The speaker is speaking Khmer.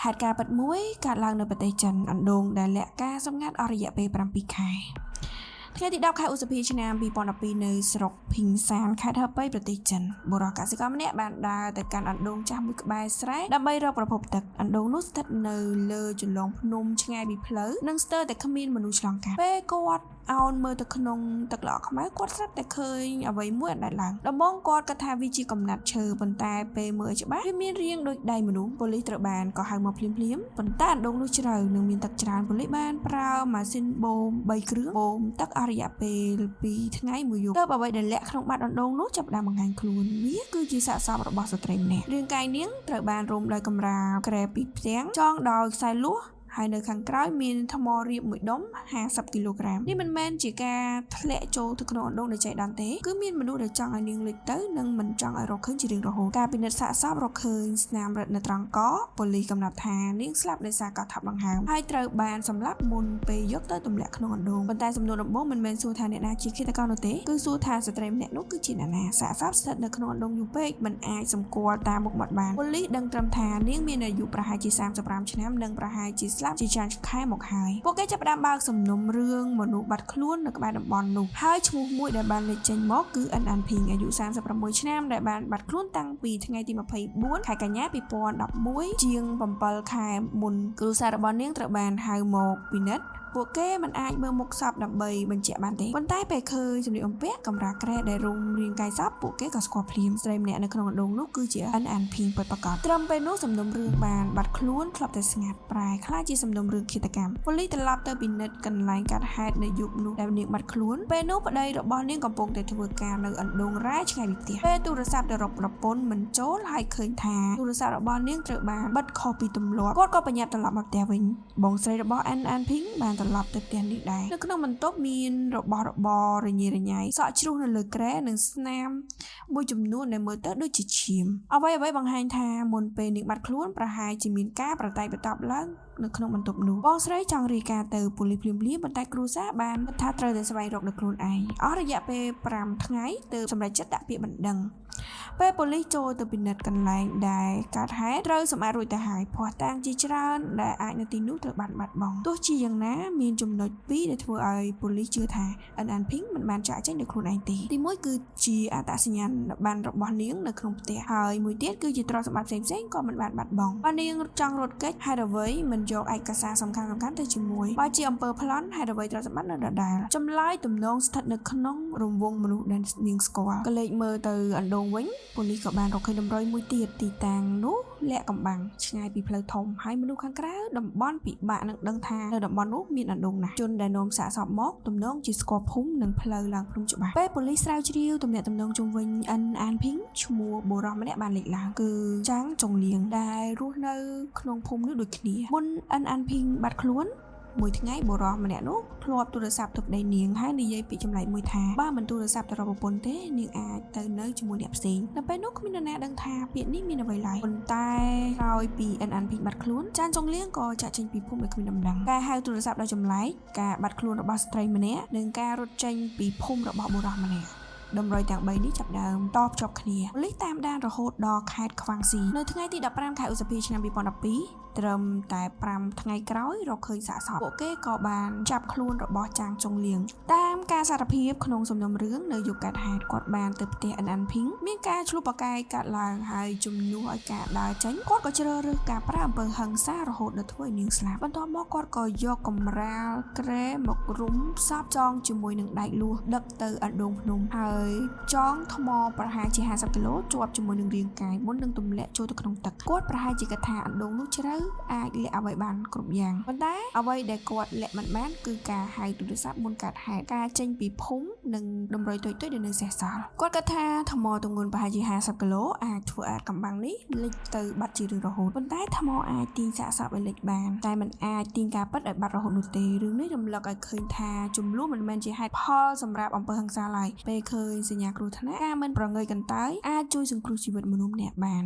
ហេតុការណ៍ពិតមួយកើតឡើងនៅប្រទេសចិនអណ្ដូងដែលលាក់ការសម្ងាត់អស់រយៈពេល7 ខែថ្ងៃទី10 ខែឧសភាឆ្នាំ2012នៅស្រុកភីងសានខេត្តហបៃប្រទេសចិនបុរសកសិករម្នាក់បានដើរទៅកាន់អណ្ដូងចាស់មួយក្បែរស្រែដើម្បីរកប្រភពទឹកអណ្ដូងនោះស្ថិតនៅលើជញ្លងភ្នំឆ្ងាយពីផ្លូវនិងស្ទើរតែគ្មានមនុស្សឆ្លងកាត់ពេលគាត់អោនមើលទៅក្នុងទឹកល្អខ្មៅគាត់ស្រាប់តែឃើញអ្វីមួយអណ្ដែតឡើងដំបូងគាត់គិតថាវាជាកំណាត់ឈើប៉ុន្តែពេលមើលច្បាស់វាមានរាងដូចដៃមនុស្សប៉ូលីសត្រូវបានកោះហៅមកភ្លាមប៉ុន្តែអណ្ដូងនោះជ្រៅនិងមានទឹកច្រើនប៉ូលីសបានប្រើម៉ាស៊ីនបូម3គ្រឿងបូមទឹកអស់រយៈពេល2 ថ្ងៃ1យប់ទើបអ្វីដែលលាក់ក្នុងបាតអណ្ដូងនោះចាប់ផ្ដើមបង្ហាញខ្លួនវាគឺជាសាកសពរបស់ស្ត្រីម្នាក់រាងកាយនាងត្រូវបានរុំដោយកម្រាលក្រែពីផ្ទាំងចងដោយខ្សែលួសហើយនៅខាងក្រោយមានថ្មរៀបមួយដុំ50 គីឡូក្រាមនេះមិនមែនជាការធ្លាក់ចូលទៅក្នុងអណ្ដូងដោយចៃដន្យទេគឺមានមនុស្សដែលចង់ឲ្យនាងលេចទៅនិងមិនចង់ឲ្យរកឃើញជារៀងរហូតការពិនិត្យសាកសពរកឃើញស្នាមរឹតនៅត្រង់កប៉ូលីសកំណត់ថានាងស្លាប់ដោយសារកោះថាប់ដង្ហើមហើយត្រូវបានសម្លាប់មុនពេលយកទៅទម្លាក់ក្នុងអណ្ដូងប៉ុន្តែសំណួរដំបូងមិនមែនសួរថាអ្នកណាជាឃាតករនោះទេគឺសួរថាស្ត្រីម្នាក់នោះគឺជាអ្នកណាសាកសពស្ថិតនៅក្នុងអណ្ដូងយូរពេកមិនអាចសម្គាល់តាមមុខមាត់បានប៉ូលីសដឹងត្រឹមថានាងមានអាយុប្រហែលជា35 ឆ្នាំនិងប្រហែលជាស្លាប់ជាច្រើនខែមកហើយពួកគេចាប់ផ្ដើមបើកសំណុំរឿងមនុស្សបាត់ខ្លួននៅក្បែរតំបន់នោះហើយឈ្មោះមួយដែលបានលេចចេញមកគឺអិនអានភីងអាយុ36 ឆ្នាំដែលបានបាត់ខ្លួនតាំងពីថ្ងៃទី24 ខែកញ្ញា2011ជាង7 ខែមុនគ្រួសាររបស់នាងត្រូវបានហៅមកពិនិត្យពួកគេមិនអាចមើលមុខសពដើម្បីបញ្ជាក់បានទេប៉ុន្តែពេលឃើញសម្លៀកបំពាក់កម្រាលក្រែដែលរុំរាងកាយសពពួកគេក៏ស្គាល់ភ្លាមស្រីម្នាក់នៅក្នុងអណ្ដូងនោះគឺជាអិនអានភីងពិតប្រាកដត្រឹមពេលនោះសំណុំរឿងបានបាត់ខ្លួនធ្លាប់តែស្ងាត់ប្រែខ្លាចជាសំណុំរឿងឃាតកម្មប៉ូលីសត្រឡប់ទៅពិនិត្យកន្លែងកាត់ហេតុនៅយប់នោះដែលនាងបាត់ខ្លួនពេលនោះប្តីរបស់នាងកំពុងតែធ្វើការនៅអណ្ដូងរ៉ែឆ្ងាយពីផ្ទះពេលទូរស័ព្ទទៅរកប្រពន្ធមិនចូលហើយឃើញថាទូរស័ព្ទរបស់នាងត្រូវបានបិទខុសពីទម្លាប់គាត់ក៏ប្រញាប់ត្រឡប់មកផ្ទះវិញបងស្រីរបស់អិនអានភីងបានត្រឡប់ទៅផ្ទះនេះដែរនៅក្នុងបន្ទប់មានរបស់របររញ៉េរញ៉ៃសក់ជ្រុះនៅលើក្រែនិងស្នាមមួយចំនួនដែលមើលទៅដូចជាឈាមអ្វីបង្ហាញថាមុនពេលនាងបាត់ខ្លួនប្រហែលជាមានការប្រតែកបន្ទប់ឡើងនៅក្នុងបន្ទប់នោះបងស្រីចង់រាយការណ៍ទៅប៉ូលីសភ្លាមប៉ុន្តែគ្រូសាបានថាត្រូវតែស្វែងរកដោយខ្លួនឯងអស់រយៈពេល5 ថ្ងៃទើបសម្រេចចិត្តដាក់ពាក្យបណ្ដឹងពេលប៉ូលីសចូលទៅពិនិត្យកន្លែងដែលកើតហេតុត្រូវសម្អាតរួចទៅហើយភ័ស្តុតាងជាច្រើនដែលអាចនៅទីនោះត្រូវបានបាត់បង់ទោះជាយ៉ាងណាមានចំណុច2ដែលធ្វើឲ្យប៉ូលីសជឿថាអិនអានភីងមិនបានចាក់ចេញដោយខ្លួនឯងទេទី1គឺជាអត្តសញ្ញាណប័ណ្ណរបស់នាងនៅក្នុងផ្ទះហើយមួយទៀតគឺជាទ្រព្យសម្បត្តិផ្សេងក៏មិនបានបាត់បង់បើនាងចង់រត់គេចហេតុអ្វីមិនយកឯកសារសំខាន់ទៅជាមួយបើជាអំពើប្លន់ហេតុអ្វីទ្រព្យសម្បត្តិនៅដដែលចម្លើយទំនងស្ថិតនៅក្នុងរង្វង់មនុស្សដែលនាងស្គាល់ក៏លេចមើលទៅអណ្ដូងវិញប៉ូលីសក៏បានរកឃើញតម្រុយមួយទៀតទីតាំងនោះលាក់កំបាំងឆ្ងាយពីផ្លូវធំហើយមនុស្សខាងក្រៅតំបន់ពិបាកនឹងដឹងថានៅតំបន់នោះមានអណ្ដូងណាស់ជនដែលនាំសាកសពមកទំនងជាស្គាល់ភូមិនិងផ្លូវឡើងភ្នំច្បាស់ពេលប៉ូលីសស្រាវជ្រាវទំនាក់ទំនងជុំវិញអិនអានភីងឈ្មោះបុរសម្នាក់បានលេចឡើងគឺចាងចុងលៀងដែលរស់នៅក្នុងភូមិនោះដូចគ្នាមុនអិនអានភីងបាត់ខ្លួនមួយថ្ងៃបុរសម្នាក់នោះធ្លាប់ទូរស័ព្ទទៅប្តីនាងហើយនិយាយពាក្យចម្លែកមួយថាបើមិនទូរស័ព្ទទៅរកប្រពន្ធទេនាងអាចទៅនៅជាមួយអ្នកផ្សេងនៅពេលនោះគ្មាននរណាដឹងថាពាក្យនេះមានអ្វីឡើយប៉ុន្តែក្រោយពីអិនអានភីងបាត់ខ្លួនចានចុងលៀងក៏ចាក់ចេញពីភូមិដោយគ្មានដំណឹងការហៅទូរស័ព្ទដោយចម្លែកការបាត់ខ្លួនរបស់ស្ត្រីម្នាក់និងការរត់ចេញពីភូមិរបស់បុរសម្នាក់តម្រុយទាំង3នេះចាប់ដើមតភ្ជាប់គ្នាប៉ូលីសតាមដានរហូតដល់ខេត្តខ្វាំងស៊ីនៅថ្ងៃទី15 ខែឧសភាឆ្នាំ2012ត្រឹមតែ5 ថ្ងៃក្រោយរកឃើញសាកសពពួកគេក៏បានចាប់ខ្លួនរបស់ចាងចុងលៀងតាមការសារភាពក្នុងសំណុំរឿងនៅយប់កើតហេតុគាត់បានទៅផ្ទះអិនអានភីងមានការឆ្លុះប្រកែកកាត់ឡើងហើយជំនួសឲ្យការដើរចេញគាត់ក៏ជ្រើសរើសការប្រើអំពើហិង្សារហូតដល់ធ្វើឲ្យនាងស្លាប់បន្ទាប់មកគាត់ក៏យកកម្រាលក្រែមករុំសពចងជាមួយនឹងដែកលួសដឹកទៅអណ្ដូងភ្នំហើយចងថ្មប្រហែលជា50 គីឡូជាប់ជាមួយនឹងរាងកាយមុននឹងទម្លាក់ចូលទៅក្នុងទឹកគាត់ប្រហែលជាគិតថាអណ្ដូងនោះជ្រៅអាចលាក់អ្វីបានគ្រប់យ៉ាងប៉ុន្តែអ្វីដែលគាត់លាក់មិនបានគឺការហៅទូរស័ព្ទមុនកើតហេតុការចេញពីភូមិនិងតម្រុយទុយដែលនៅសេសសល់គាត់គិតថាថ្មទម្ងន់ប្រហែលជា50 គីឡូអាចធ្វើឲ្យកំបាំងនេះលេចទៅបាត់ជារឿយរហូតប៉ុន្តែថ្មអាចទាញសាកសពឲ្យលេចបានតែមិនអាចទាញការពិតឲ្យបាត់រហូតនោះទេរឿងនេះរំលឹកឲ្យឃើញថាចំនួនមិនមែនជាហេតុផលសម្រាប់អំពើហិង្សាឡើយពេលឃើញសញ្ញាគ្រោះថ្នាក់ការមិនប្រងើយកន្តើយអាចជួយសង្គ្រោះជីវិតមនុស្សម្នាក់បាន